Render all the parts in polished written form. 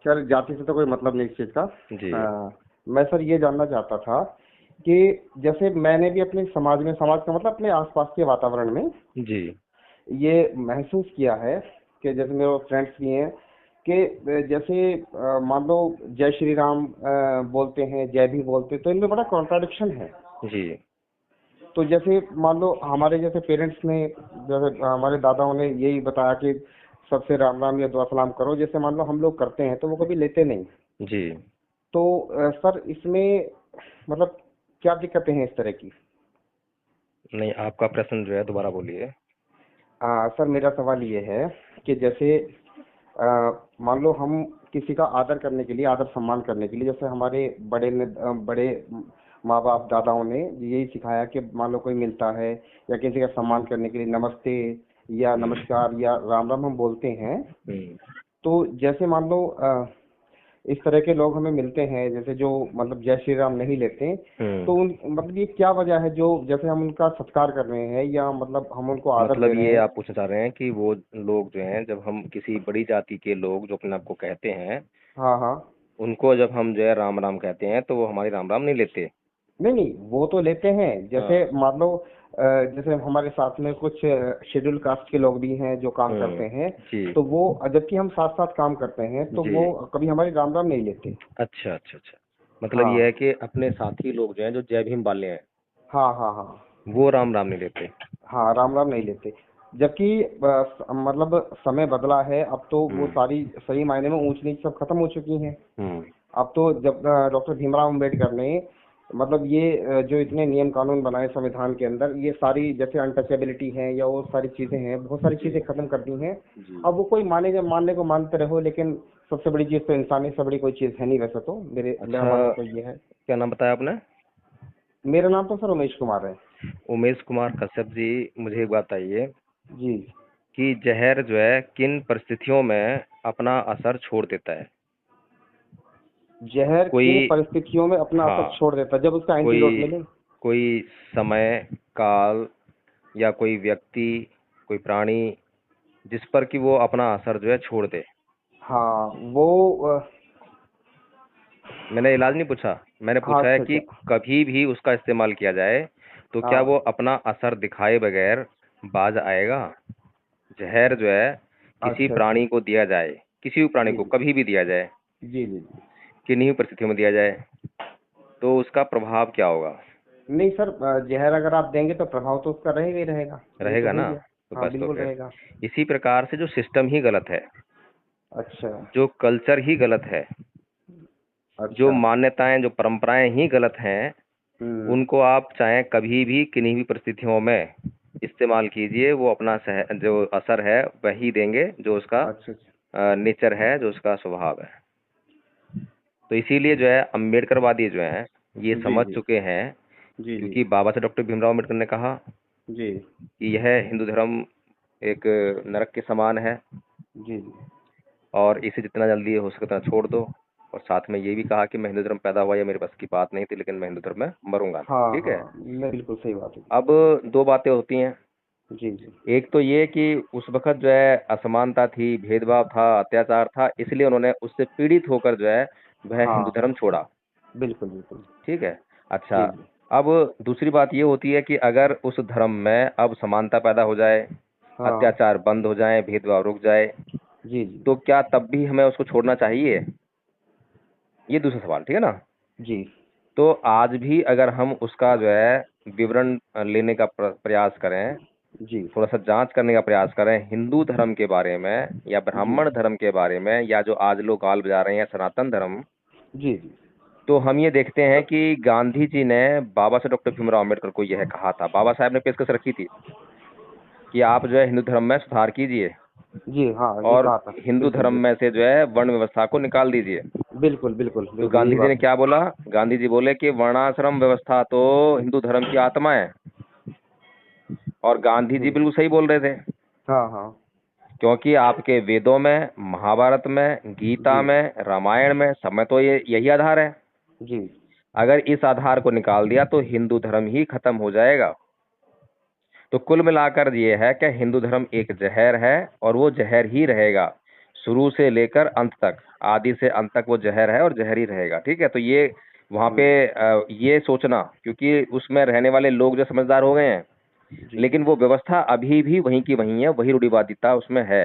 खैर जाति से तो कोई मतलब नहीं इस चीज का। जी मैं सर ये जानना चाहता था कि जैसे मैंने भी अपने समाज में, समाज का मतलब अपने आसपास के वातावरण में जी ये महसूस किया है कि जैसे मेरे फ्रेंड्स भी हैं कि जैसे मान लो जय श्री राम बोलते हैं, जय भी बोलते हैं, तो इनमें बड़ा कॉन्ट्राडिक्शन है। जी तो जैसे मान लो हमारे जैसे पेरेंट्स ने, जैसे हमारे दादाओं ने यही बताया कि सबसे राम राम या दुआ सलाम करो, जैसे मान लो हम लोग करते हैं तो वो कभी लेते नहीं। जी। तो सर इसमें मतलब क्या दिक्कतें हैं इस तरह की? नहीं, आपका प्रश्न जो है दोबारा बोलिए। सर मेरा सवाल ये है कि जैसे मान लो हम किसी का आदर करने के लिए, आदर सम्मान करने के लिए, जैसे हमारे बड़े ने बड़े माँ बाप दादाओं ने यही सिखाया कि मान लो कोई मिलता है या किसी का सम्मान करने के लिए नमस्ते या नमस्कार या राम राम हम बोलते हैं। तो जैसे मान लो इस तरह के लोग हमें मिलते हैं जैसे जो मतलब जय श्री राम नहीं लेते, तो उन मतलब ये क्या वजह है जो जैसे हम उनका सत्कार कर रहे हैं या मतलब हम उनको आदर दे मतलब रहे ये हैं? आप पूछना चाह रहे हैं कि वो लोग जो हैं, जब हम किसी बड़ी जाति के लोग जो अपने आप को कहते हैं, हाँ हाँ। उनको जब हम जो है राम राम कहते हैं, तो वो हमारी राम राम नहीं लेते। नहीं नहीं, वो तो लेते हैं। जैसे हाँ। मान लो जैसे हमारे साथ में कुछ शेड्यूल कास्ट के लोग भी हैं जो काम करते हैं, जी तो वो जबकि हम साथ साथ काम करते हैं तो जी। वो कभी हमारी राम राम नहीं लेते। अच्छा अच्छा अच्छा। मतलब ये है हाँ कि अपने साथी लोग जो हैं, जो जय भीम वाले हैं, हाँ हाँ हाँ। वो राम राम नहीं लेते। हाँ राम राम नहीं लेते। जबकि मतलब समय बदला है, अब तो वो सारी सही मायने में ऊंच नीच सब खत्म हो चुकी हैं। हम्म। अब तो जब डॉक्टर भीमराव अम्बेडकर ने मतलब ये जो इतने नियम कानून बनाए संविधान के अंदर, ये सारी जैसे अनटचेबिलिटी है या वो सारी चीजें हैं, बहुत सारी चीजें खत्म कर दी हैं। जी। अब वो कोई मानने को मानते रहो, लेकिन सबसे बड़ी चीज तो इंसानियत से बड़ी कोई चीज है नहीं वैसे तो। मेरा मानना अच्छा, तो ये है। क्या नाम बताया आपने? मेरा नाम तो सर उमेश कुमार है। उमेश कुमार कश्यप जी। मुझे एक बात बताइए जी। कि जहर जो है किन परिस्थितियों में अपना असर छोड़ देता है? जहर किन कोई, परिस्थितियों में अपना असर हाँ, छोड़ देता है? जब उसका एंटीडोट कोई मिले। कोई समय, काल, या कोई व्यक्ति, कोई प्राणी, जिस पर कि वो अपना असर जो है छोड़ दे। हाँ वो मैंने इलाज नहीं पूछा, मैंने हाँ पूछा है अच्छा कि अच्छा। कभी भी उसका इस्तेमाल किया जाए तो क्या वो हाँ अपना असर दिखाए बगैर बाज आएगा? जहर जो है किसी अच्छा अच्छा। प्राणी को दिया जाए, किसी भी प्राणी जी को कभी भी दिया जाए, जी जी जी। किन्हीं भी परिस्थितियों में दिया जाए, तो उसका प्रभाव क्या होगा? नहीं सर, जहर अगर आप देंगे तो प्रभाव तो उसका रहेगा ही रहेगा, ये तो रहेगा है ना? ही है। तो हाँ बस, तो बिल्कुल फिर रहेगा। इसी प्रकार से जो सिस्टम ही गलत है, अच्छा जो कल्चर ही गलत है, जो अच्छा। मान्यताएं, जो परंपराएं ही गलत हैं, हम्म। उनको आप चाहे कभी भी किन्हीं भी परिस्थितियों में इस्तेमाल कीजिए, वो अपना जो असर है वही देंगे, जो उसका अच्छा अच्छा। नेचर है, जो उसका स्वभाव है। तो इसीलिए जो है अम्बेडकरवादी जो हैं, ये जी समझ जी चुके हैं, जी जी क्योंकि बाबा साहब डॉक्टर भीमराव अम्बेडकर ने कहा जी कि यह हिंदू धर्म एक नरक के समान है, जी जी। और इसे जितना जल्दी हो सके उतना छोड़ दो। और साथ में ये भी कहा कि मैं हिंदू धर्म पैदा हुआ, या मेरे बस की बात नहीं थी, लेकिन मैं हिंदू धर्म में मरूंगा नहीं। हाँ ठीक है। हाँ, मैं बिल्कुल सही बात है। अब दो बातें होती हैं। जी जी। एक तो ये कि उस वक्त जो है असमानता थी, भेदभाव था, अत्याचार था, इसलिए उन्होंने उससे पीड़ित होकर जो है वह हिंदू हाँ धर्म छोड़ा। बिल्कुल बिल्कुल। ठीक है। अच्छा, जी जी। अब दूसरी बात ये होती है कि अगर उस धर्म में अब समानता पैदा हो जाए, हाँ। अत्याचार बंद हो जाए, भेदभाव रुक जाए, जी जी तो क्या तब भी हमें उसको छोड़ना चाहिए? ये दूसरा सवाल, ठीक है ना? जी तो आज भी अगर हम उसका जो है विवरण लेने का प्रयास करें, जी थोड़ा सा जांच करने का प्रयास करें हिंदू धर्म के बारे में, या जी ब्राह्मण धर्म के बारे में, या जो आज लोग गाल बजा रहे हैं सनातन धर्म, जी जी। तो हम ये देखते हैं कि गांधी जी ने बाबा साहब डॉक्टर भीमराव अम्बेडकर को यह कहा था। बाबा साहब ने पेशकश रखी थी कि आप जो है हिंदू धर्म में सुधार कीजिए, जी हाँ, ये और कहा था। हिंदू बिल्कुल धर्म में से जो है वर्ण व्यवस्था को निकाल दीजिए। बिल्कुल बिल्कुल तो बिल्कुल, यही गांधी जी ने बात है। क्या बोला? गांधी जी बोले कि वर्णाश्रम व्यवस्था तो हिंदू धर्म की आत्मा है। और गांधी जी हम्म। बिल्कुल सही बोल रहे थे, हाँ हाँ। क्योंकि आपके वेदों में, महाभारत में, गीता जी में, रामायण में, सब में तो ये यही आधार है। जी अगर इस आधार को निकाल दिया तो हिंदू धर्म ही खत्म हो जाएगा। तो कुल मिलाकर ये है कि हिंदू धर्म एक जहर है, और वो जहर ही रहेगा। शुरू से लेकर अंत तक, आदि से अंत तक वो जहर है और जहर ही रहेगा। ठीक है, तो ये वहाँ पे ये सोचना, क्योंकि उसमें रहने वाले लोग जो समझदार हो गए हैं, जी। लेकिन वो व्यवस्था अभी भी वहीं की वहीं है, वही रूढ़िवादिता उसमें है।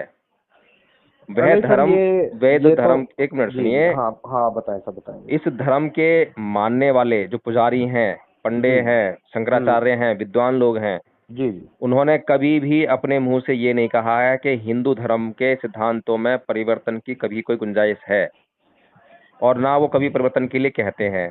वह नहीं सर, धर्म, वेद ये तो धर्म, एक मिनट जी जी, सुनिए, हाँ हाँ, बताएं सर, बताएंगे। इस धर्म के मानने वाले जो पुजारी हैं, पंडे जी। हैं, शंकराचार्य हैं, विद्वान लोग हैं, जी जी। उन्होंने कभी भी अपने मुंह से ये नहीं कहा है कि हिंदू धर्म के सिद्धांतों में परिवर्तन की कभी कोई गुंजाइश है, और ना वो कभी परिवर्तन के लिए कहते हैं।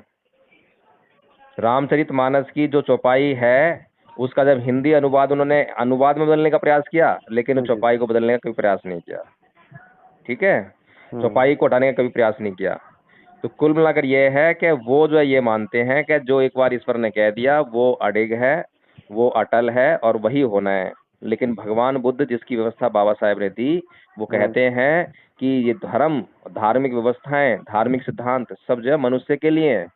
रामचरितमानस की जो चौपाई है, उसका जब हिंदी अनुवाद उन्होंने अनुवाद में बदलने का प्रयास किया, लेकिन जी। चौपाई को बदलने का कोई प्रयास नहीं किया। ठीक है, हम्म। चौपाई को हटाने का कभी प्रयास नहीं किया। तो कुल मिलाकर ये है कि वो जो है ये मानते हैं कि जो एक बार ईश्वर ने कह दिया वो अडिग है, वो अटल है और वही होना है। लेकिन भगवान बुद्ध जिसकी व्यवस्था बाबा साहेब ने दी, वो हम्म। कहते हैं कि ये धर्म, धार्मिक व्यवस्थाएं, धार्मिक सिद्धांत सब जो है मनुष्य के लिए हैं,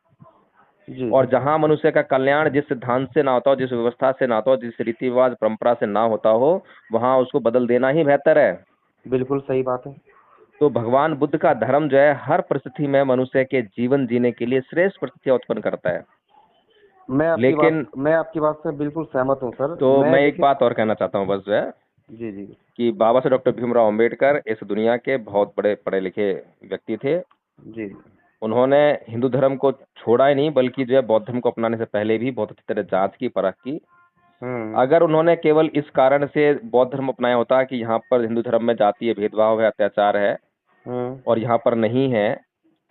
जी और जी। जहां मनुष्य का कल्याण जिस सिद्धांत से ना होता हो, जिस व्यवस्था से ना होता हो, जिस रीति रिवाज परंपरा से ना होता हो, वहां उसको बदल देना ही बेहतर है। बिल्कुल सही बात है। तो भगवान बुद्ध का धर्म जो है हर परिस्थिति में मनुष्य के जीवन जीने के लिए श्रेष्ठ परिस्थितियां उत्पन्न करता है। लेकिन मैं आपकी बात से बिल्कुल सहमत हूँ सर। तो मैं मैं एक देखिए। बात और कहना चाहता हूँ बस जो है, जी जी। कि बाबा साहब डॉक्टर भीमराव अंबेडकर इस दुनिया के बहुत बड़े पढ़े लिखे व्यक्ति थे। जी। उन्होंने हिंदू धर्म को छोड़ा ही नहीं, बल्कि जो है बौद्ध धर्म को अपनाने से पहले भी बहुत अच्छी तरह जांच की, परख की। हम्म। अगर उन्होंने केवल इस कारण से बौद्ध धर्म अपनाया होता कि यहाँ पर हिंदू धर्म में जातीय भेदभाव है, अत्याचार है, हम्म। और यहाँ पर नहीं है,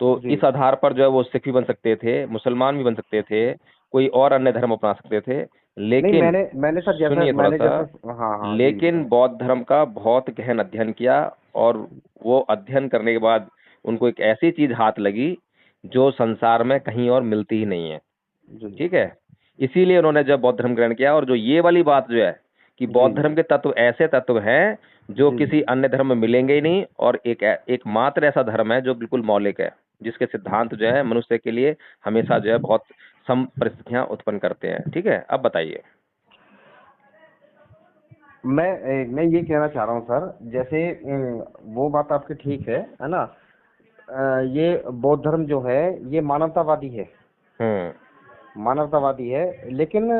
तो जी। इस आधार पर जो है वो सिख भी बन सकते थे, मुसलमान भी बन सकते थे, कोई और अन्य धर्म अपना सकते थे। नहीं, लेकिन मैंने सर, जैसे सुनिए थोड़ा मैंने सा, जैसे हाँ हाँ, जी जी, लेकिन बताएं। बौद्ध धर्म का बहुत गहन अध्ययन किया, और वो अध्ययन करने के बाद उनको एक ऐसी चीज हाथ लगी जो संसार में कहीं और मिलती ही नहीं है। जी ठीक है, इसीलिए उन्होंने जब बौद्ध धर्म ग्रहण किया, और जो ये वाली बात जो है कि जी। बौद्ध धर्म के तत्व ऐसे तत्व हैं जो जी किसी अन्य धर्म में मिलेंगे ही नहीं, और एकमात्र ऐसा धर्म है जो बिल्कुल मौलिक है, जिसके सिद्धांत जो है मनुष्य के लिए हमेशा जो है बहुत सम परिस्थितियां उत्पन्न करते हैं। ठीक है, अब बताइए। मैं ये कहना चाह रहा हूँ सर, जैसे वो बात आपकी ठीक है ना। ये बौद्ध धर्म जो है, ये मानवतावादी है। हम्म। मानवतावादी है, लेकिन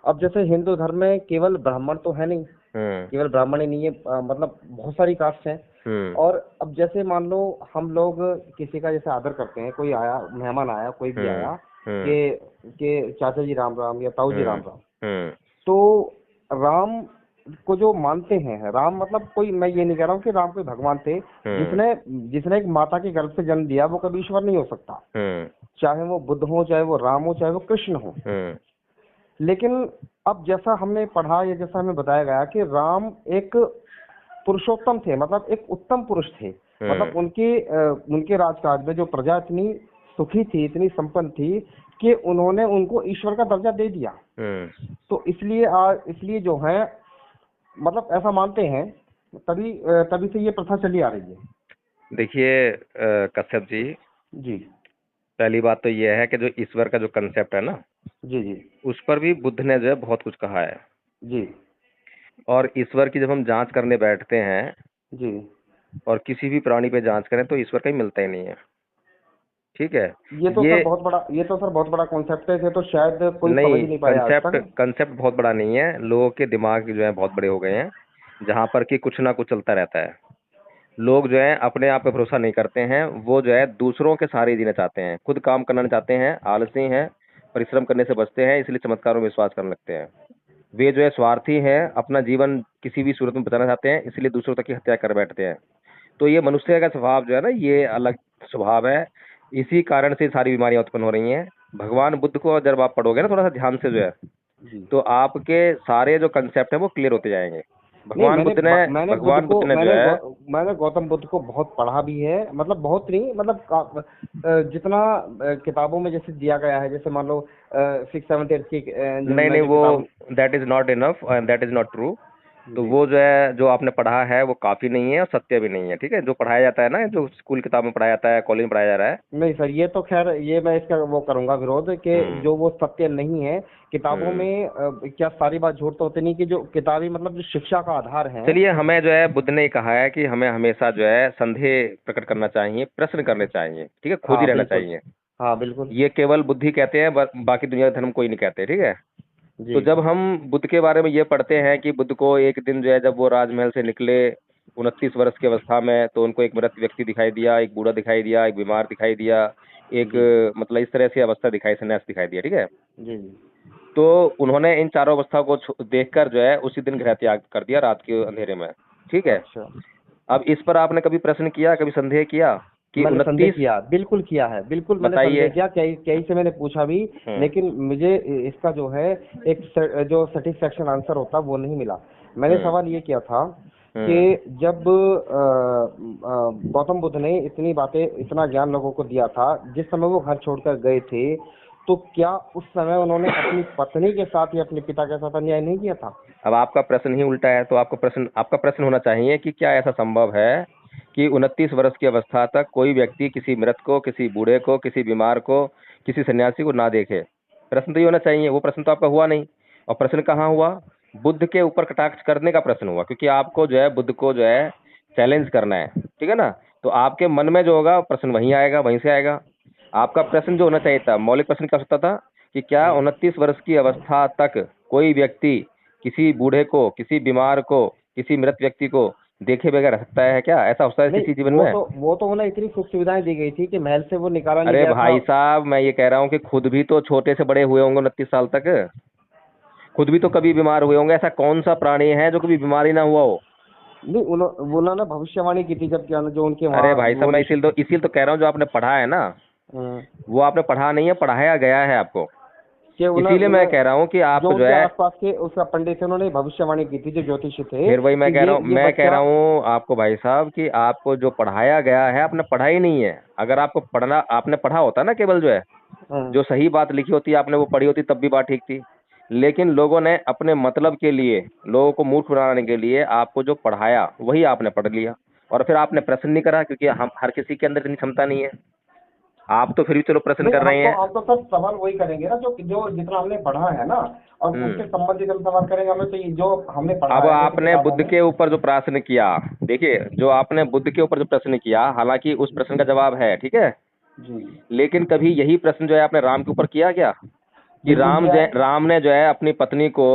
अब जैसे हिंदू धर्म में केवल ब्राह्मण तो है नहीं, हम्म। केवल ब्राह्मण ही नहीं है, मतलब बहुत सारी कास्ट हैं। हम्म। और अब जैसे मान लो हम लोग किसी का जैसे आदर करते हैं, कोई आया, मेहमान आया, कोई भी हम्म। आया, हम्म। कि चाचा जी राम राम या ताऊ जी हम्म। राम राम। हम्म। तो राम को जो मानते हैं, राम मतलब कोई, मैं ये नहीं कह रहा हूँ कि राम कोई भगवान थे। हम्म। जिसने जिसने एक माता के गर्भ से जन्म दिया, वो कभी ईश्वर नहीं हो सकता। हम्म। चाहे वो बुद्ध हो, चाहे वो राम हो, चाहे वो कृष्ण हो। हम्म। लेकिन अब जैसा हमने पढ़ा या जैसा हमें बताया गया कि राम एक पुरुषोत्तम थे, मतलब एक उत्तम पुरुष थे। मतलब हम्म। उनके राजकाज में जो प्रजा इतनी सुखी थी, इतनी संपन्न थी, कि उन्होंने उनको ईश्वर का दर्जा दे दिया। हम्म। तो इसलिए जो है, मतलब ऐसा मानते हैं। तभी से ये प्रथा चली आ रही है। देखिए कश्यप जी, जी पहली बात तो यह है कि जो ईश्वर का जो कंसेप्ट है ना, जी। जी उस पर भी बुद्ध ने जो है बहुत कुछ कहा है। जी। और ईश्वर की जब हम जांच करने बैठते हैं, जी। और किसी भी प्राणी पे जांच करें, तो ईश्वर कहीं मिलता ही नहीं है। ठीक है, ये ये तो सर बहुत बड़ा कॉन्सेप्ट है। ये तो शायद कोई समझ नहीं, ही नहीं पाया आज कंसेप्ट तक। कंसेप्ट बहुत बड़ा नहीं है, लोगों के दिमाग जो है बहुत बड़े हो गए हैं, जहां पर कि कुछ ना कुछ चलता रहता है। लोग जो है अपने आप पे भरोसा नहीं करते हैं, वो जो है दूसरों के सहारे जीना चाहते हैं, खुद काम करना नहीं चाहते हैं, आलसी हैं, परिश्रम करने से बचते हैं, इसलिए चमत्कारों में विश्वास करने लगते हैं। वे जो है स्वार्थी हैं, अपना जीवन किसी भी सूरत में बचाना चाहते हैं, इसलिए दूसरों तक की हत्या कर बैठते हैं। तो ये मनुष्य का स्वभाव जो है ना, ये अलग स्वभाव है। इसी कारण से सारी बीमारियां उत्पन्न हो रही हैं। भगवान बुद्ध को जब आप पढ़ोगे ना थोड़ा सा ध्यान से जो है, जी। तो आपके सारे जो कंसेप्ट है वो क्लियर होते जाएंगे। नहीं, भगवान बुद्ध ने जो है, मैंने गौतम बुद्ध को बहुत पढ़ा भी है, मतलब बहुत नहीं, मतलब जितना किताबों में जैसे दिया गया है, जैसे मान लो 6 7 8 की नहीं मैं नहीं, जो वो किताब। That is not enough and that is not true. तो जी। वो जो है, जो आपने पढ़ा है वो काफी नहीं है और सत्य भी नहीं है, ठीक है। जो पढ़ाया जाता है ना, जो स्कूल किताब में पढ़ाया जाता है, कॉलेज में पढ़ाया जा रहा है। नहीं सर, ये तो खैर ये मैं इसका वो करूंगा विरोध कि हम्म। जो वो सत्य नहीं है किताबों हम्म। में। क्या सारी बात झूठ तो होती नहीं कि जो किताबी मतलब जो शिक्षा का आधार है। चलिए, हमें जो है बुद्ध ने कहा है कि हमें हमेशा जो है संदेह प्रकट करना चाहिए, प्रश्न करने चाहिए, ठीक है, खोजी हाँ रहना बिल्कुल। चाहिए। हाँ बिल्कुल। ये केवल बुद्धि कहते हैं, बाकी दुनिया का धर्म कोई नहीं कहते, ठीक है। तो जी जब हम बुद्ध के बारे में ये पढ़ते हैं कि बुद्ध को एक दिन जो है, जब वो राजमहल से निकले 29 वर्ष की अवस्था में, तो उनको एक मृत व्यक्ति दिखाई दिया, एक बूढ़ा दिखाई दिया, एक बीमार दिखाई दिया, एक जी मतलब इस तरह से अवस्था दिखाई, संन्यास दिखाई दिया, ठीक है। जी जी। तो उन्होंने इन चारों अवस्थाओं को देखकर जो है उसी दिन गृह त्याग कर दिया, रात के अंधेरे में, ठीक है। अच्छा। अब इस पर आपने कभी प्रश्न किया, कभी संदेह किया कि मैंने संदेह 29? किया, बिल्कुल किया है, बिल्कुल मैंने संदेह बताइए। किया, कई कई से मैंने पूछा भी। हम्म। लेकिन मुझे इसका जो है एक जो सेटिस्फेक्शन आंसर होता वो नहीं मिला। मैंने हम्म। सवाल ये किया था कि हम्म। जब गौतम बुद्ध ने इतनी बातें इतना ज्ञान लोगों को दिया था, जिस समय वो घर छोड़कर गए थे, तो क्या उस समय उन्होंने अपनी पत्नी के साथ या अपने पिता के साथ अन्याय नहीं किया था? अब आपका प्रश्न ही उल्टा है, तो आपका प्रश्न होना चाहिए कि क्या ऐसा संभव है कि 29 वर्ष की अवस्था तक कोई व्यक्ति किसी मृत को, किसी बूढ़े को, किसी बीमार को, किसी सन्यासी को ना देखे? प्रश्न तो ये होना चाहिए। वो प्रश्न तो आपका हुआ नहीं। और प्रश्न कहाँ हुआ? बुद्ध के ऊपर कटाक्ष करने का प्रश्न हुआ, क्योंकि आपको जो है बुद्ध को जो है चैलेंज करना है, ठीक है ना। तो आपके मन में जो होगा प्रश्न वहीं आएगा, वहीं से आएगा। आपका प्रश्न जो होना चाहिए था, मौलिक प्रश्न क्या हो सकता था कि क्या 29 वर्ष की अवस्था तक कोई व्यक्ति किसी बूढ़े को, किसी बीमार को, किसी मृत व्यक्ति को देखे बगैर रह सकता है? क्या ऐसा होता है नहीं, किसी जीवन वो में? तो वो तो उन्हें इतनी सुख सुविधाएं दी गई थी कि महल से वो निकाला नहीं अरे गया था। भाई साहब, मैं ये कह रहा हूँ कि खुद भी तो छोटे से बड़े हुए होंगे 29 साल तक। खुद भी तो कभी बीमार हुए होंगे। ऐसा कौन सा प्राणी है जो कभी बीमार ही ना हुआ हो? नहीं, उन्होंने भविष्यवाणी की थी जब क्या जो उनके अरे वहाँ भाई साहब, वो मैं ऋषि। इसीलिए तो कह रहा हूँ, जो आपने पढ़ा है ना, हम्म, वो आपने पढ़ा नहीं है, पढ़ाया गया है आपको। कि उन्हें इसीलिए मैं उन्हें कह रहा हूँ कि आप जो जो उनके है, आसपास के उसका पंडित थे, उन्होंने भविष्यवाणी की थी, जो ज्योतिषी थे, फिर वही कि ये मैं कह बच्चा। रहा हूँ आपको भाई साहब कि आपको जो पढ़ाया गया है आपने पढ़ा ही नहीं है। अगर आपको पढ़ना, आपने पढ़ा होता ना केवल जो है, हम्म, जो सही बात लिखी होती है आपने वो पढ़ी होती, तब भी बात ठीक थी। लेकिन लोगों ने अपने मतलब के लिए, लोगों को मूर्ख बनाने के लिए आपको जो पढ़ाया वही आपने पढ़ लिया। और फिर आपने प्रश्न नहीं करा, क्योंकि हम हर किसी के अंदर इतनी क्षमता नहीं है। आप तो फिर भी चलो प्रश्न नहीं, कर रहे हैं। हम तो सर सवाल वही करेंगे ना, जो जो जितना हमने पढ़ा है ना, और उसके हम्म। संबंधित हम सवाल करेंगे। हमें तो ये जो हमने पढ़ा अब है जैसे आपने किताबों बुद्ध में। के ऊपर जो प्रश्न किया, देखिए, जो आपने बुद्ध के ऊपर जो प्रश्न किया, हालांकि उस प्रश्न का जवाब है, ठीक है। जी, लेकिन कभी यही प्रश्न जो है आपने राम के ऊपर किया क्या? कि बिल्कुल किया है। राम ने जो है अपनी पत्नी को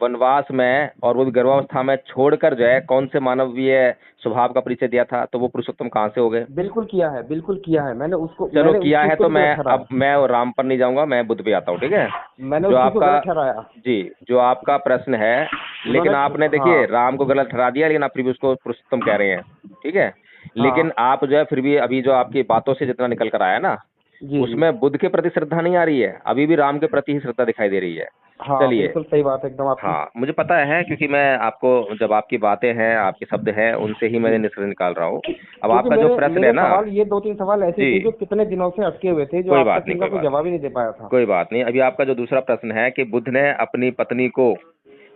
वनवास में, और वो भी गर्भावस्था में छोड़कर जो है कौन से मानवीय स्वभाव का परिचय दिया था? तो वो पुरुषोत्तम कहाँ से हो गए? बिल्कुल किया है, बिल्कुल किया है, चलो मैंने उस किया चीज है, को तो भी मैं गलत ठहराया। अब मैं राम पर नहीं जाऊंगा, मैं बुद्ध पे आता हूँ, ठीक है। मैंने जो उस चीज को आपका गलत ठहराया। जी, जो आपका प्रश्न है, उन्होंने। लेकिन आपने देखिए हाँ राम को गलत ठहरा दिया, लेकिन आप फिर भी उसको पुरुषोत्तम कह रहे हैं, ठीक है। लेकिन हाँ। आप जो है फिर भी, अभी जो आपकी बातों से जितना निकल कर आया ना, जी जी। उसमें बुद्ध के प्रति श्रद्धा नहीं आ रही है, अभी भी राम के प्रति ही श्रद्धा दिखाई दे रही है। हाँ चलिए। बिल्कुल सही बात है एकदम आपकी। हाँ, मुझे पता है, क्योंकि मैं आपको, जब आपकी बातें हैं, आपके शब्द हैं, उनसे ही जी। मैं निष्कर्ष निकाल रहा हूँ। अब क्योंकि आपका जो मेरे प्रश्न है मेरे ना, सवाल, ये दो तीन सवाल ऐसे जी, थे जो कितने दिनों से अटके हुए थे, जो कोई आज बात तक नहीं, इनका कोई कोई बात जवाब नहीं, ही नहीं दे पाया था। कोई बात नहीं। अभी आपका जो दूसरा प्रश्न है कि बुद्ध ने अपनी पत्नी को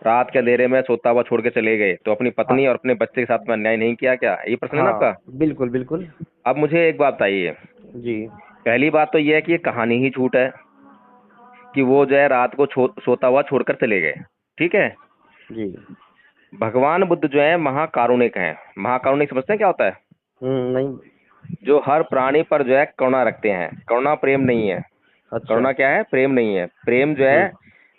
रात के अंधेरे में सोता हुआ छोड़ के चले गए, तो अपनी हाँ पत्नी और अपने बच्चे के साथ में अन्याय नहीं किया क्या? ये प्रश्न है ना आपका। हाँ बिल्कुल बिल्कुल। अब मुझे एक बात बताइए। जी पहली बात तो ये है कि ये कहानी ही झूठ है, कि वो जो है रात को सोता हुआ छोड़कर चले गए, ठीक है। जी। भगवान बुद्ध जो है महाकारुणिक हैं। महाकारुणिक समझते हैं क्या होता है? नहीं। जो हर प्राणी पर जो है करुणा रखते हैं। करुणा प्रेम नहीं है। अच्छा। करुणा क्या है? प्रेम नहीं है। प्रेम जो है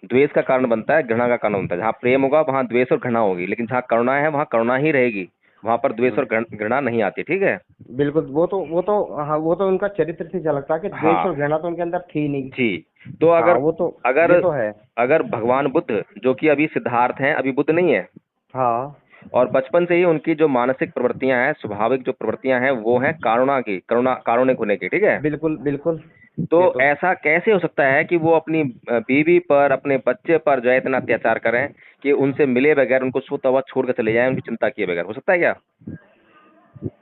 द्वेष का कारण बनता है, घृणा का कारण बनता है। जहाँ प्रेम होगा वहाँ द्वेष और घृणा होगी, लेकिन जहाँ करुणा है वहाँ करुणा ही रहेगी। वहाँ पर द्वेष और घृणा नहीं आती, ठीक है। बिल्कुल, वो तो हाँ, वो तो उनका चरित्र से झलकता है कि द्वेष हाँ और घृणा तो उनके अंदर थी नहीं। जी। तो हाँ अगर वो तो, अगर ये तो है। अगर भगवान बुद्ध, जो कि अभी सिद्धार्थ हैं, अभी बुद्ध नहीं है, हाँ और बचपन से ही उनकी जो मानसिक प्रवृत्तियां हैं, स्वाभाविक जो प्रवृत्तियां हैं, वो हैं करुणा की, कारुणिक होने की, ठीक है। बिल्कुल बिल्कुल। तो ये तो। ऐसा कैसे हो सकता है कि वो अपनी बीवी पर, अपने बच्चे पर जो है इतना अत्याचार करें कि उनसे मिले बगैर, उनको सोता हुआ छोड़ कर चले जाएं, उनकी चिंता किए बगैर? हो सकता है क्या?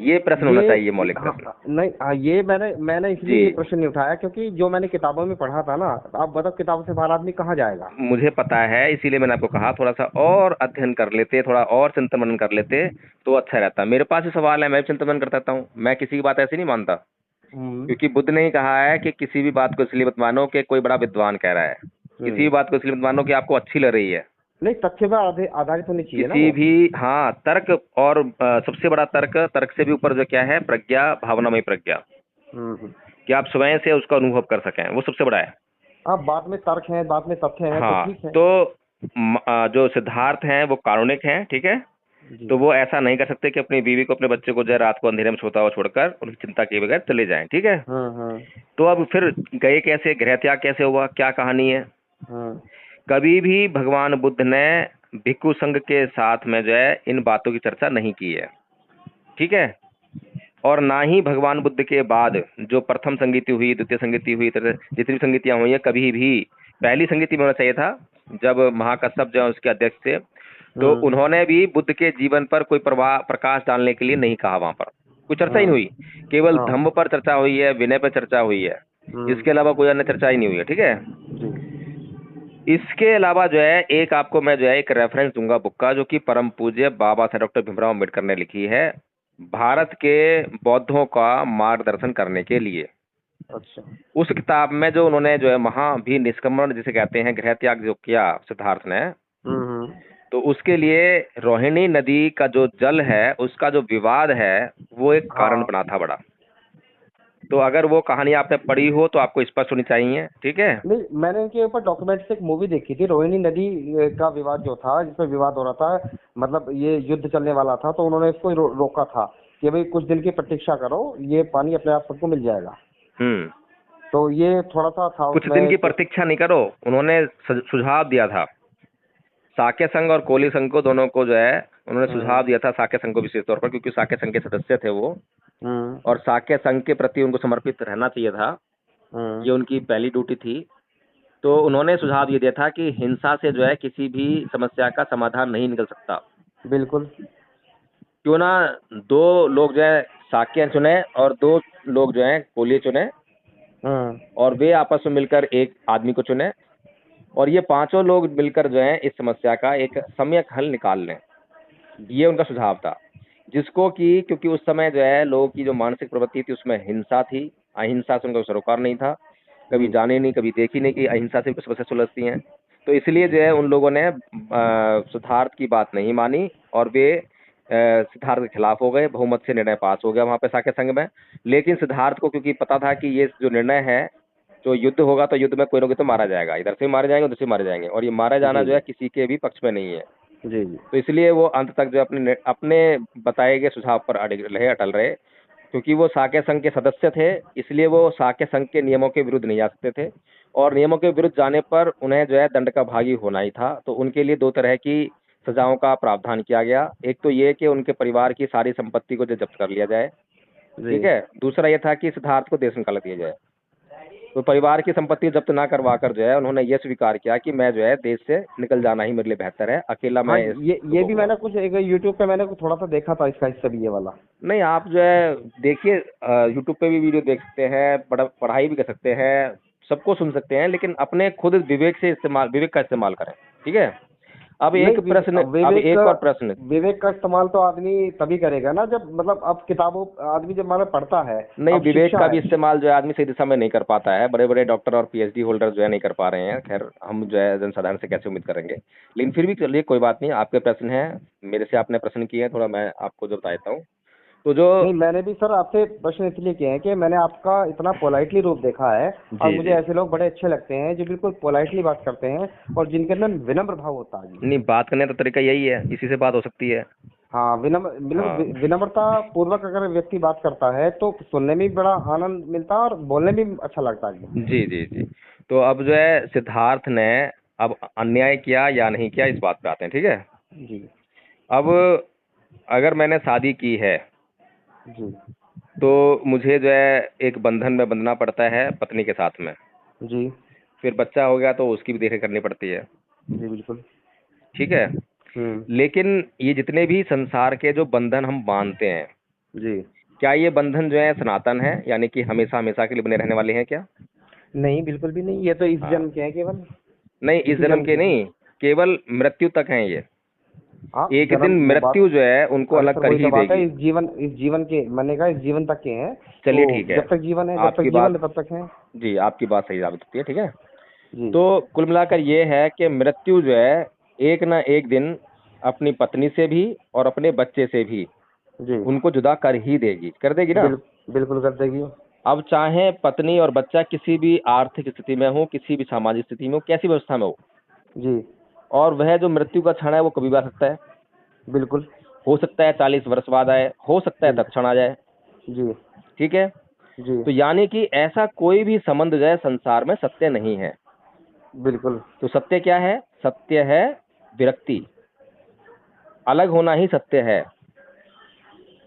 ये प्रश्न होना ये चाहिए, मौलिक हाँ, प्रश्न। नहीं हाँ, ये मैंने जी, इसलिए ये प्रश्न नहीं उठाया क्योंकि जो मैंने किताबों में पढ़ा था ना, आप बताओ किताबों से बाहर आदमी कहाँ जाएगा। मुझे पता है, इसीलिए मैंने आपको कहा थोड़ा सा और अध्ययन कर लेते, थोड़ा और चिंतन मनन कर लेते तो अच्छा रहता। मेरे पास भी सवाल है, मैं भी चिंतन मनन करता हूँ, मैं किसी की बात ऐसी नहीं मानता। हम्म। क्योंकि बुद्ध ने ही कहा है कि किसी भी बात को इसलिए मत मानो कि कोई बड़ा विद्वान कह रहा है, किसी भी हम्म। बात को इसलिए मत मानो कि आपको अच्छी लग रही है। नहीं, तथ्य पर आधारित होनी चाहिए ना किसी वो। भी, हाँ, तर्क, और सबसे बड़ा तर्क, तर्क से भी ऊपर जो क्या है, प्रज्ञा, भावनामय प्रज्ञा, हम्म। कि आप स्वयं से उसका अनुभव कर सकें, वो सबसे बड़ा है। अब बात में तर्क है, बात में तथ्य है तो हाँ, ठीक है। तो जो सिद्धार्थ हैं वो कारुणिक हैं, ठीक है। जी। तो वो ऐसा नहीं कर सकते कि अपनी बीवी को, अपने बच्चे को जो है रात को अंधेरे में सोता हुआ छोड़कर उनकी चिंता किए बगैर चले जाएं, ठीक है। हम्म। तो अब फिर गए कैसे, गृह त्याग कैसे हुआ, क्या कहानी है। हम्म। कभी भी भगवान बुद्ध ने भिक्षु संघ के साथ में जो है इन बातों की चर्चा नहीं की है, ठीक है। और ना ही भगवान बुद्ध के बाद जो प्रथम संगीति हुई, द्वितीय संगीति हुई, जितनी भी संगीतियां हुई है, कभी भी पहली संगीति में होना चाहिए था जब महाकश्यप जो है उसके अध्यक्ष थे। तो हम्म। उन्होंने भी बुद्ध के जीवन पर कोई प्रकाश डालने के लिए नहीं कहा, वहां पर कोई चर्चा ही नहीं हम्म। हुई। केवल हाँ। धम्म पर चर्चा हुई है, विनय पर चर्चा हुई है, हम्म। इसके अलावा कोई अन्य चर्चा ही नहीं हुई है, ठीक है। जी। इसके अलावा जो है एक आपको मैं जो है एक रेफरेंस दूंगा बुक का, जो कि परम पूज्य बाबा साहब डॉक्टर भीमराव अम्बेडकर ने लिखी है, अच्छा। भारत के बौद्धों का मार्गदर्शन करने के लिए। अच्छा। उस किताब में जो उन्होंने जो है महाभी निष्क्रमण जिसे कहते हैं, गृह त्याग जो किया सिद्धार्थ ने, हम्म। तो उसके लिए रोहिणी नदी का जो जल है उसका जो विवाद है वो एक कारण हाँ। बना था बड़ा। तो अगर वो कहानी आपने पढ़ी हो तो आपको स्पष्ट होनी चाहिए, ठीक है। नहीं, मैंने इनके ऊपर डॉक्यूमेंट से एक मूवी देखी थी, रोहिणी नदी का विवाद जो था, जिसमें विवाद हो रहा था, मतलब ये युद्ध चलने वाला था, तो उन्होंने इसको रोका था कि भाई कुछ दिन की प्रतीक्षा करो, ये पानी अपने आप सबको मिल जाएगा। हम्म। तो ये थोड़ा सा था कुछ उसमें दिन की एक। प्रतीक्षा नहीं करो, उन्होंने सुझाव दिया था साक्य संघ और कोली संघ को, दोनों को जो है उन्होंने हम्म। सुझाव दिया था, साक्य संघ को विशेष तौर पर, क्योंकि साक्य संघ के सदस्य थे वो, हम्म। और साक्य संघ के प्रति उनको समर्पित रहना चाहिए था, हम्म। ये उनकी पहली ड्यूटी थी। तो उन्होंने सुझाव ये दिया था कि हिंसा से जो है किसी भी समस्या का समाधान नहीं निकल सकता। बिल्कुल। क्यों ना दो लोग जो है साक्य चुने और दो लोग जो है कोली चुने, हम्म। और वे आपस में मिलकर एक आदमी को चुने, और ये पांचों लोग मिलकर जो है इस समस्या का एक सम्यक हल निकाल लें। ये उनका सुझाव था, जिसको कि क्योंकि उस समय जो है लोगों की जो मानसिक प्रवृत्ति थी उसमें हिंसा थी, अहिंसा से उनका सरोकार नहीं था, कभी जी। जाने नहीं, कभी देखी नहीं कि अहिंसा से कुछ समस्या सुलझती हैं। तो इसलिए जो है उन लोगों ने सिद्धार्थ की बात नहीं मानी, और वे सिद्धार्थ के खिलाफ हो गए, बहुमत से निर्णय पास हो गया वहां पे साक्य संघ में। लेकिन सिद्धार्थ को क्योंकि पता था कि ये जो निर्णय है, जो युद्ध होगा तो युद्ध में कोई ना कोई तो मारा जाएगा, इधर से मारे जाएंगे, उधर से मारे जाएंगे, और ये मारा जाना जी। जो है किसी के भी पक्ष में नहीं है। जी। जी। तो इसलिए वो अंत तक जो अपने अपने बताए गए सुझाव पर अटल रहे, क्योंकि वो साक्य संघ के सदस्य थे, इसलिए वो साक्य संघ के नियमों के विरुद्ध नहीं जा सकते थे, और नियमों के विरुद्ध जाने पर उन्हें जो है दंड का भागी होना ही था। तो उनके लिए दो तरह की सजाओं का प्रावधान किया गया। एक तो ये कि उनके परिवार की सारी संपत्ति को जो जब्त कर लिया जाए, जी। ठीक है। दूसरा ये था कि सिद्धार्थ को देश निकाल दिया जाए। तो परिवार की संपत्ति जब्त ना करवा कर जो है उन्होंने ये स्वीकार किया कि मैं जो है देश से निकल जाना ही मेरे लिए बेहतर है, अकेला हाँ, मैं इस ये भी डूबूंगा। मैंने कुछ एक यूट्यूब पे मैंने थोड़ा सा देखा था इसका हिस्सा भी, ये वाला। नहीं, आप जो है देखिए, यूट्यूब पे भी वीडियो देख सकते हैं, पढ़ाई भी कर सकते हैं, सबको सुन सकते हैं, लेकिन अपने खुद विवेक का इस्तेमाल करें, ठीक है। नहीं, अब एक और प्रश्न। विवेक का इस्तेमाल तो आदमी तभी करेगा ना जब, मतलब अब किताबों, आदमी जब मतलब पढ़ता है। नहीं, अब विवेक शिक्षा का भी है। इस्तेमाल जो है आदमी सही दिशा में नहीं कर पाता है, बड़े बड़े डॉक्टर और पीएचडी होल्डर जो है नहीं कर पा रहे हैं, खैर हम जो है जनसाधारण से कैसे उम्मीद करेंगे। लेकिन फिर भी चलिए कोई बात नहीं, आपके प्रश्न है, मेरे से आपने प्रश्न किए हैं, थोड़ा मैं आपको जो बता देता हूँ। तो जो, नहीं, मैंने भी सर आपसे प्रश्न इसलिए किए हैं कि मैंने आपका इतना पोलाइटली रूप देखा है, और जी मुझे जी, ऐसे लोग बड़े अच्छे लगते हैं जो बिल्कुल पोलाइटली बात करते हैं, और जिनके अंदर विनम्र भाव होता है जी। नहीं, बात करने का तो तरीका यही है, इसी से बात हो सकती है। हाँ, विनम्र, मतलब हाँ, विनम्रता पूर्वक अगर व्यक्ति बात करता है तो सुनने में भी बड़ा आनंद मिलता है और बोलने में भी अच्छा लगता है जी। जी जी जी। तो अब जो है सिद्धार्थ ने अब अन्याय किया या नहीं किया, इस बात पे आते हैं, ठीक है। जी। अब अगर मैंने शादी की है जी। तो मुझे जो है एक बंधन में बंधना पड़ता है पत्नी के साथ में। जी। फिर बच्चा हो गया तो उसकी भी देखरेख करनी पड़ती है, जी। बिल्कुल। ठीक है। हम्म। लेकिन ये जितने भी संसार के जो बंधन हम बांधते हैं, जी। क्या ये बंधन जो है सनातन है, यानी कि हमेशा हमेशा के लिए बने रहने वाले हैं क्या? नहीं, बिल्कुल भी नहीं, ये तो इस हाँ, जन्म के हैं केवल। नहीं इस इसी जन्म जन्म के के हैं। नहीं, केवल मृत्यु तक हैं ये। हाँ, एक दिन जन्म वो बात। मृत्यु जो है उनको अरे अलग सर, कर वही तो ही बात है, देगी। इस जीवन के, मैंने कहा इस जीवन तक के हैं। तो चलिए ठीक है, जब तक जीवन है, जब तक आपकी जीवन बात, है तब तक है। जी आपकी बात सही साबित होती है, ठीक है। जी। तो कुल मिलाकर ये है कि मृत्यु जो है एक ना एक दिन अपनी पत्नी से भी और अपने बच्चे से भी जी। उनको जुदा कर ही देगी, कर देगी ना। बिल बिल्कुल कर देगी। अब चाहे पत्नी और बच्चा किसी भी आर्थिक स्थिति में हो, किसी भी सामाजिक स्थिति में हो, कैसी व्यवस्था में जी। और वह जो मृत्यु का क्षण है वो कभी भी आ सकता है। बिल्कुल। हो सकता है 40 वर्ष बाद आए, हो सकता है जी। तत्क्षण आ जाए, जी। ठीक है। जी। तो यानी कि ऐसा कोई भी संबंध जो है संसार में सत्य नहीं है। बिल्कुल। तो सत्य क्या है? सत्य है विरक्ति, अलग होना ही सत्य है।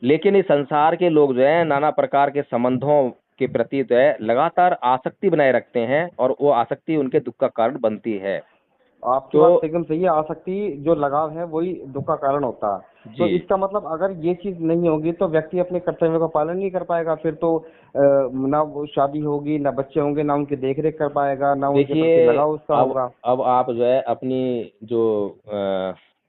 लेकिन इस संसार के लोग जो है नाना प्रकार के संबंधों के प्रति जो है लगातार आसक्ति बनाए रखते हैं और वो आसक्ति उनके दुख का कारण बनती है। आपकी तो बात एकदम सही है, आसक्ति जो लगाव है वही दुख का कारण होता है। तो जी, इसका मतलब अगर ये चीज नहीं होगी तो व्यक्ति अपने कर्तव्यों का पालन नहीं कर पाएगा, फिर तो ना वो शादी होगी, ना बच्चे होंगे, ना उनकी देख रेख कर पाएगा, ना उनके प्रति देखिए, लगाव उसका अब होगा। अब आप जो है अपनी जो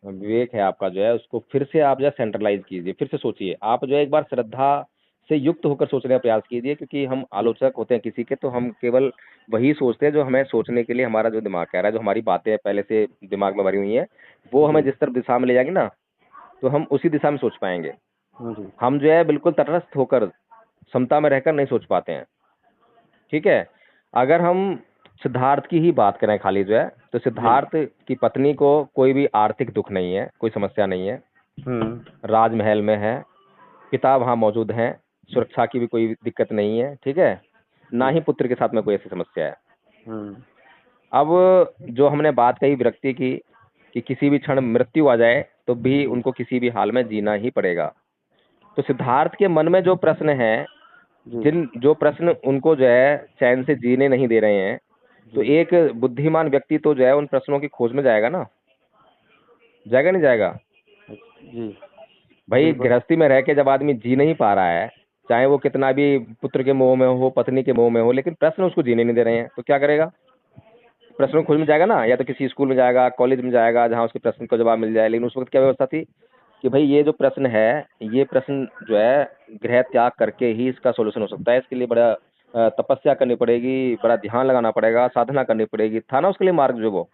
विवेक है आपका जो है उसको फिर से आप जो है सेंट्रलाइज कीजिए, फिर से सोचिए। आप जो है एक बार श्रद्धा से युक्त होकर सोचने का प्रयास कीजिए, क्योंकि हम जी। आलोचक होते हैं किसी के, तो हम केवल वही सोचते हैं जो हमें सोचने के लिए हमारा जो दिमाग कह रहा है, जो हमारी बातें पहले से दिमाग में भरी हुई हैं, वो हमें जी। जिस तरफ दिशा में ले जाएगी ना, तो हम उसी दिशा में सोच पाएंगे। जी। हम जो है बिल्कुल तटस्थ होकर समता में रहकर नहीं सोच पाते हैं, ठीक है। अगर हम सिद्धार्थ की ही बात करें खाली जो है, तो जी। सिद्धार्थ की पत्नी को कोई भी आर्थिक दुख नहीं है, कोई समस्या नहीं है, हम्म। राजमहल में है, पिता वहाँ मौजूद हैं, सुरक्षा की भी कोई दिक्कत नहीं है, ठीक है। ना जी। ही पुत्र के साथ में कोई ऐसी समस्या है। हम्म। अब जो हमने बात कही विरक्ति की, कि किसी भी क्षण मृत्यु आ जाए तो भी जी। उनको किसी भी हाल में जीना ही पड़ेगा। तो सिद्धार्थ के मन में जो प्रश्न है, जी। जिन जो प्रश्न उनको जो है चैन से जीने नहीं दे रहे हैं, तो जी। एक बुद्धिमान व्यक्ति तो जो है उन प्रश्नों की खोज में जाएगा ना, जाएगा नहीं जाएगा? जी। भाई बिल्कुल। गृहस्थी में रह के जब आदमी जी नहीं पा रहा है, चाहे वो कितना भी पुत्र के मोह में हो, पत्नी के मोह में हो, लेकिन प्रश्न उसको जीने नहीं दे रहे हैं, तो क्या करेगा? प्रश्नों की खोज में जाएगा ना, या तो किसी स्कूल में जाएगा, कॉलेज में जाएगा, जहाँ उसके प्रश्न का जवाब मिल जाए। लेकिन उस वक्त क्या व्यवस्था थी कि भाई ये जो प्रश्न है, ये प्रश्न जो है गृह त्याग करके ही इसका सोल्यूशन हो सकता है। इसके लिए बड़ा तपस्या करनी पड़ेगी, बड़ा ध्यान लगाना पड़ेगा, साधना करनी पड़ेगी, था ना उसके लिए मार्ग जो वो।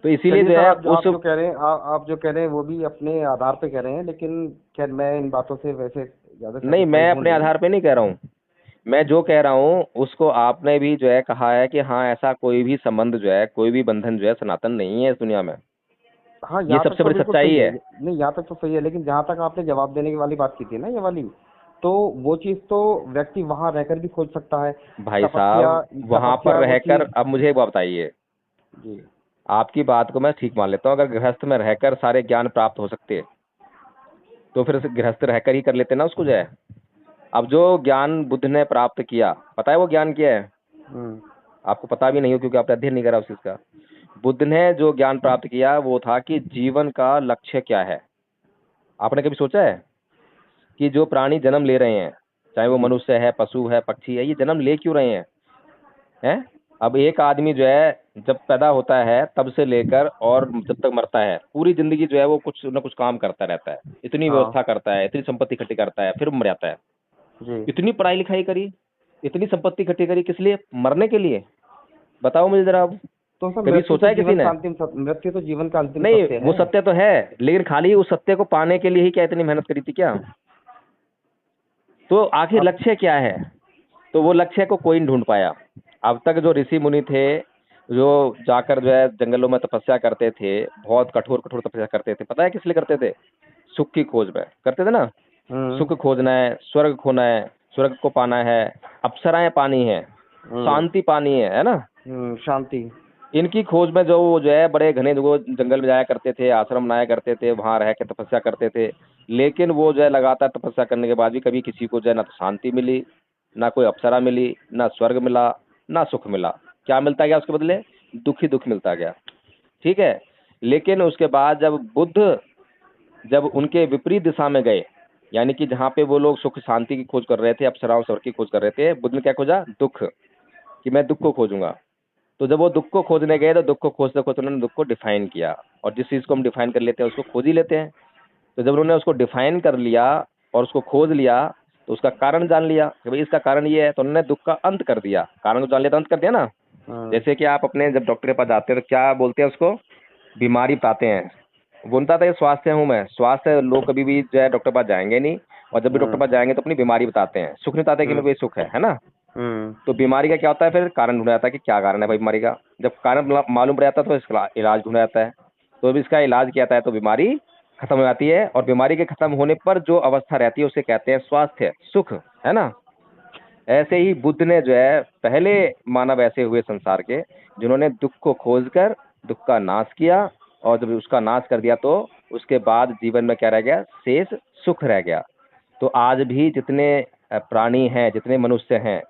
तो इसीलिए चलिए जो सर, है आप उस, जो कह रहे हैं, आप जो कह रहे हैं वो भी अपने आधार पे कह रहे हैं, लेकिन खैर मैं इन बातों से वैसे ज्यादा नहीं मैं सेटिस्फाई हूँ अपने नहीं। आधार पे नहीं कह रहा हूँ, मैं जो कह रहा हूँ उसको आपने भी जो है कहा है कि हाँ ऐसा कोई भी संबंध जो है, कोई भी बंधन जो है सनातन नहीं है इस दुनिया में। हाँ, ये यहाँ तक सबसे तो बड़ी बिल्कुल सच्चाई सही है। है। नहीं, यहाँ तक तो सही है, लेकिन जहाँ तक आपने जवाब देने की वाली बात की थी ना, ये वाली, तो वो चीज़ तो व्यक्ति वहाँ रहकर भी खोज सकता है। भाई तपस्या, साहब वहां पर तपस्या वो रहकर, चीज़। अब मुझे एक बात बताइए, जी। आपकी बात को मैं ठीक मान लेता हूँ, अगर गृहस्थ में रहकर सारे ज्ञान प्राप्त हो सकते तो फिर उसे गृहस्थ रहकर ही कर लेते ना उसको जो है। अब जो ज्ञान बुद्ध ने प्राप्त किया, पता है वो ज्ञान क्या है? हम्म। आपको पता भी नहीं हो क्योंकि आपने अध्ययन नहीं करा उस चीज का। बुद्ध ने जो ज्ञान प्राप्त किया वो था कि जीवन का लक्ष्य क्या है। आपने कभी सोचा है कि जो प्राणी जन्म ले रहे हैं, चाहे वो जी। मनुष्य है, पशु है, पक्षी है, ये जन्म ले क्यों रहे हैं? अब एक आदमी जो है जब पैदा होता है तब से लेकर और जब तक मरता है, पूरी जिंदगी जो है वो कुछ ना कुछ काम करता रहता है, इतनी हाँ। व्यवस्था करता है, इतनी संपत्ति इकट्ठी करता है, फिर मर जाता है। जी। इतनी पढ़ाई लिखाई करी, इतनी संपत्ति इकट्ठी करी, किस लिए? मरने के लिए। बताओ मुझे जरा अब, तो सर, कभी सोचा है किसी ने? मृत्यु तो जीवन का अंतिम नहीं सत्य वो है। सत्य तो है, लेकिन खाली उस सत्य को पाने के लिए ही क्या इतनी मेहनत करी थी क्या? तो आखिर आप। लक्ष्य क्या है? तो वो लक्ष्य को कोई नहीं ढूंढ पाया। अब तक जो ऋषि मुनि थे, जो जाकर जो है जंगलों में तपस्या करते थे, बहुत कठोर कठोर तपस्या करते थे, पता है किस लिए करते थे? सुख की खोज में करते थे ना। हम्म। सुख खोजना है, स्वर्ग खोना है, स्वर्ग को पाना है, अप्सराएं पानी है, हम्म। शांति पानी है ना। शांति। इनकी खोज में जो वो जो है बड़े घने जो जंगल में जाया करते थे, आश्रम बनाया करते थे, वहां रह के तपस्या करते थे। लेकिन वो जो है लगातार तपस्या करने के बाद भी कभी किसी को जो है ना तो शांति मिली, ना कोई अप्सरा मिली, ना स्वर्ग मिला, ना सुख मिला। क्या मिलता गया उसके बदले? दुख ही दुख मिलता गया, ठीक है। लेकिन उसके बाद जब बुद्ध, जब उनके विपरीत दिशा में गए, यानी कि जहाँ पे वो लोग सुख शांति की खोज कर रहे थे, अप्सराओं स्वर्ग की खोज कर रहे थे, बुद्ध ने क्या खोजा? दुख, कि मैं दुख को खोजूंगा। तो जब वो दुख को खोजने गए तो दुख को खोजते खोजते उन्होंने दुख को डिफाइन किया, और जिस चीज को हम डिफाइन कर लेते हैं उसको खोज ही लेते हैं। तो जब उन्होंने उसको डिफाइन कर लिया और उसको खोज लिया, तो उसका कारण जान लिया कि भाई इसका कारण ये है, तो उन्होंने दुख का अंत कर दिया। कारण को जान लिया तो अंत कर दिया ना। जैसे कि आप अपने जब डॉक्टर के पास जाते हैं तो क्या बोलते हैं उसको? बीमारी बताते हैं। वो नहीं बताता ये स्वास्थ्य हूँ मैं, स्वास्थ्य लोग कभी भी जो है डॉक्टर के पास जाएंगे नहीं, और जब भी डॉक्टर के पास जाएंगे तो अपनी बीमारी बताते हैं, सुख नहीं बताते कि मेरे को ये सुख है ना। तो बीमारी का क्या होता है? फिर कारण ढूंढा जाता है कि क्या कारण है भाई बीमारी का। जब कारण मालूम पड़ जाता है तो इसका इलाज ढूंढा जाता है। तो अब इसका इलाज किया जाता है तो बीमारी खत्म हो जाती है, और बीमारी के खत्म होने पर जो अवस्था रहती है उसे कहते हैं स्वास्थ्य, सुख, है ना। ऐसे ही बुद्ध ने जो है पहले मानव ऐसे हुए संसार के जिन्होंने दुख को खोजकर दुख का नाश किया, और जब उसका नाश कर दिया तो उसके बाद जीवन में क्या रह गया? शेष सुख रह गया। तो आज भी जितने प्राणी हैं, जितने मनुष्य हैं,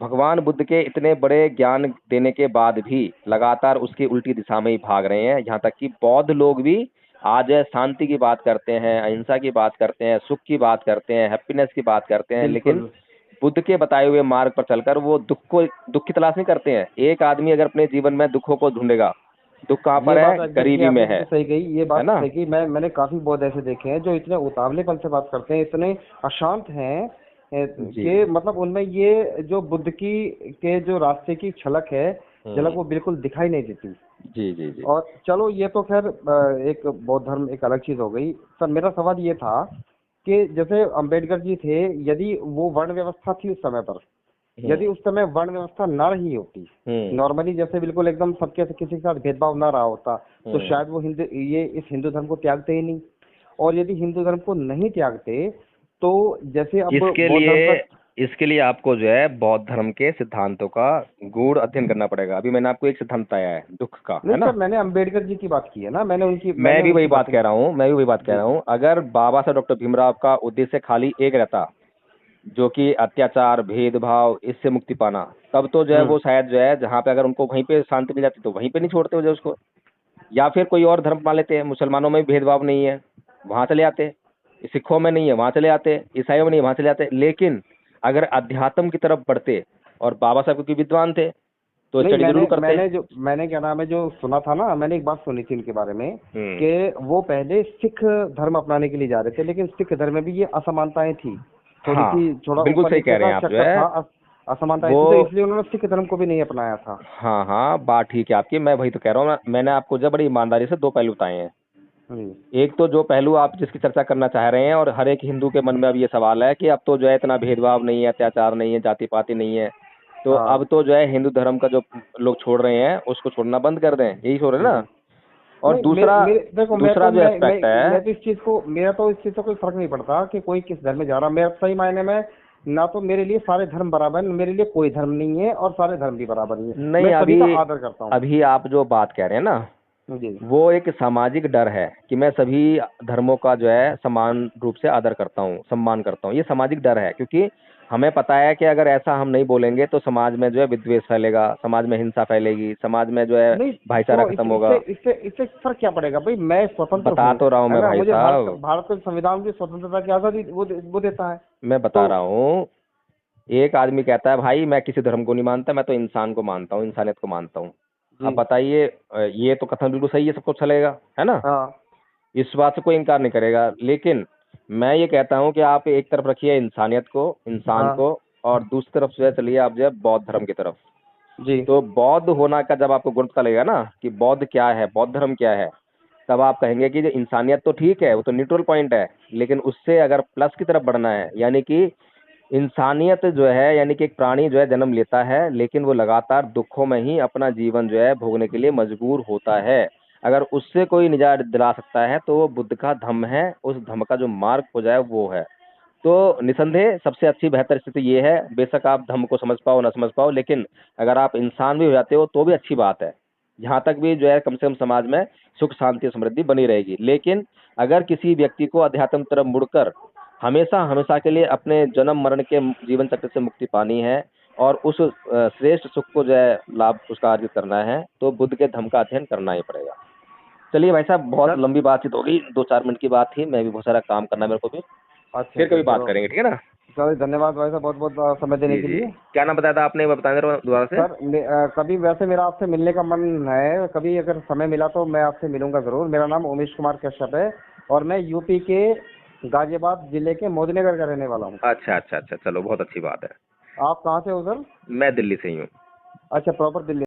भगवान बुद्ध के इतने बड़े ज्ञान देने के बाद भी लगातार उसकी उल्टी दिशा में ही भाग रहे हैं। यहाँ तक कि बौद्ध लोग भी आज शांति की बात करते हैं, अहिंसा की बात करते हैं, सुख की बात करते हैं, हैप्पीनेस की बात करते हैं, लेकिन बिल्कुल। बुद्ध के बताए हुए मार्ग पर चलकर वो दुख की तलाश नहीं करते हैं। एक आदमी अगर अपने जीवन में दुखों को ढूंढेगा, दुख कहाँ ये पर है? बात एग्जैक्टली गरीबी में आपने है बिल्कुल सही कही, ये है बात ना। सही कही। मैंने काफी बौद्ध ऐसे देखे हैं जो इतने उतावलेपन से बात करते हैं, इतने अशांत हैं जी। कि मतलब उनमें ये जो बुद्ध की के जो रास्ते की झलक है, झलक वो बिल्कुल दिखाई नहीं देती। जी जी जी। और चलो ये तो खैर एक बौद्ध धर्म एक अलग चीज हो गई। सर मेरा सवाल ये था कि जैसे अंबेडकर जी थे, यदि वो वर्ण व्यवस्था थी उस समय पर, यदि उस समय वर्ण व्यवस्था ना रही होती, नॉर्मली जैसे बिल्कुल एकदम सबके से किसी के साथ भेदभाव ना रहा होता, तो शायद वो इस हिंदू धर्म को त्यागते ही नहीं। और यदि हिंदू धर्म को नहीं त्यागते तो जैसे अब इसके बौद्ध धर्म लिए का। इसके लिए आपको जो है बौद्ध धर्म के सिद्धांतों का गूढ़ अध्ययन करना पड़ेगा। अभी मैंने आपको एक सिद्धांत बताया है दुख का, नहीं है ना। सर, मैंने अंबेडकर जी की बात की है ना, मैं मैंने भी वही उनकी बात बातें। कह रहा हूँ, मैं भी वही बात कह जी। रहा हूँ। अगर बाबा साहब डॉक्टर भीमराव का उद्देश्य खाली एक रहता, जो कि अत्याचार, भेदभाव, इससे मुक्ति पाना, तब तो जो है हम्म। वो शायद जो है जहाँ पे अगर उनको वहीं पे शांति मिल जाती तो वहीं पे नहीं छोड़ते हो जो उसको, या फिर कोई और धर्म मान लेते हैं। मुसलमानों में भी भेदभाव नहीं है, वहां चले आते। सिखों में नहीं है, वहां चले आते। ईसाइयों में नहीं है, वहां चले आते। लेकिन अगर अध्यात्म की तरफ बढ़ते, और बाबा साहब क्योंकि विद्वान थे तो नहीं, स्टडी जरूर करते। मैंने क्या नाम है जो सुना था ना, मैंने एक बात सुनी थी इनके बारे में हम्म। कि वो पहले सिख धर्म अपनाने के लिए जा रहे थे, लेकिन सिख धर्म में भी ये असमानताएं थी, थोड़ी हाँ, सी, थोड़ा बिल्कुल ऊपर सही कह नीचे रहे का हैं आप जो चक्कर है था, असमानताएं वो। थी, तो इसलिए उन्होंने सिख धर्म को भी नहीं अपनाया था। हाँ हाँ, बात ठीक है आपकी। मैं वही तो कह रहा हूँ। मैंने आपको जब बड़ी ईमानदारी से दो पहलू बताए हैं। जी। एक तो जो पहलू आप जिसकी चर्चा करना चाह रहे हैं, और हर एक हिंदू के मन में अब ये सवाल है कि अब तो जो है इतना भेदभाव नहीं है, अत्याचार नहीं है, जाति पाति नहीं है, तो हाँ। अब तो जो है हिंदू धर्म का जो लोग छोड़ रहे हैं उसको छोड़ना बंद कर दें, यही छोड़ रहे हैं जी। ना। और नहीं, दूसरा मेरे देखो, दूसरा जो एस्पेक्ट है। मैं तो इस चीज को, मेरा तो इस चीज से कोई फर्क नहीं पड़ता कि कोई किस धर्म में जा रहा। मैं सही मायने में ना, तो मेरे लिए सारे धर्म बराबर हैं, मेरे लिए कोई धर्म नहीं है और सारे धर्म भी बराबर ही है, नहीं, मैं सभी अभी का आदर करता हूँ। अभी आप जो बात कह रहे हैं ना, जी। वो एक सामाजिक डर है कि मैं सभी धर्मों का जो है समान रूप से आदर करता हूँ, सम्मान करता हूँ। ये सामाजिक डर है, क्योंकि हमें पता है कि अगर ऐसा हम नहीं बोलेंगे तो समाज में जो है विद्वेष फैलेगा, समाज में हिंसा फैलेगी, समाज में जो है नहीं भाईचारा सुनो, खत्म इससे होगा। इससे इससे फर्क क्या पड़ेगा भाई, मैं स्वतंत्र बता हूँ, तो रहा हूँ है मैं ना। भाई मुझे साहब, भारत के संविधान की स्वतंत्रता की आजादी वो देता है। मैं बता तो रहा हूँ। एक आदमी कहता है भाई मैं किसी धर्म को नहीं मानता, मैं तो इंसान को मानता हूँ, इंसानियत को मानता हूँ। जी। अब बताइए, ये तो कथन बिल्कुल सही है, सबको चलेगा, है ना। हाँ। इस बात से कोई इनकार नहीं करेगा। लेकिन मैं ये कहता हूँ कि आप एक तरफ रखिए इंसानियत को, इंसान हाँ। को, और दूसरी तरफ जो है चलिए आप जो है बौद्ध धर्म की तरफ। जी। तो बौद्ध होना का जब आपको गुण पता लगेगा ना कि बौद्ध क्या है, बौद्ध धर्म क्या है, तब आप कहेंगे कि जो इंसानियत तो ठीक है, वो तो न्यूट्रल पॉइंट है, लेकिन उससे अगर प्लस की तरफ बढ़ना है, यानी कि इंसानियत जो है, यानी कि एक प्राणी जो है जन्म लेता है, लेकिन वो लगातार दुखों में ही अपना जीवन जो है भोगने के लिए मजबूर होता है। अगर उससे कोई निजात दिला सकता है तो वो बुद्ध का धम्म है, उस धम्म का जो मार्ग हो जाए वो है। तो निसंदेह सबसे अच्छी बेहतर स्थिति ये है, बेशक आप धम्म को समझ पाओ ना समझ पाओ, लेकिन अगर आप इंसान भी हो जाते हो तो भी अच्छी बात है। यहाँ तक भी जो है कम से कम समाज में सुख शांति और समृद्धि बनी रहेगी। लेकिन अगर किसी व्यक्ति को अध्यात्म तरफ मुड़कर हमेशा हमेशा के लिए अपने जन्म मरण के जीवन चक्र से मुक्ति पानी है, और उस श्रेष्ठ सुख को जो है लाभ उसका अर्जित करना है, तो बुद्ध के धम्म का अध्ययन करना ही पड़ेगा। चलिए भाई साहब, बहुत सर। लंबी बातचीत हो गई, 2-4 मिनट की बात थी। मैं भी बहुत सारा काम करना है मेरे को भी। अच्छा फिर कभी बात चलो, करेंगे, ठीक है ना? चलो धन्यवाद भाई साहब, बहुत बहुत समय देने जी के जी। लिए। क्या नाम बताया था आपने, एक बार बता दे रहा हूँ दोबारा से। सर कभी वैसे मेरा आपसे मिलने का मन है, कभी अगर समय मिला तो मैं आपसे मिलूंगा जरूर। मेरा नाम उमेश कुमार कश्यप है और मैं यूपी के गाजियाबाद जिले के मोदीनगर का रहने वाला हूँ। अच्छा अच्छा अच्छा, चलो बहुत अच्छी बात है। आप कहाँ से हो सर? मैं दिल्ली से ही हूँ। अच्छा, प्रॉपर दिल्ली।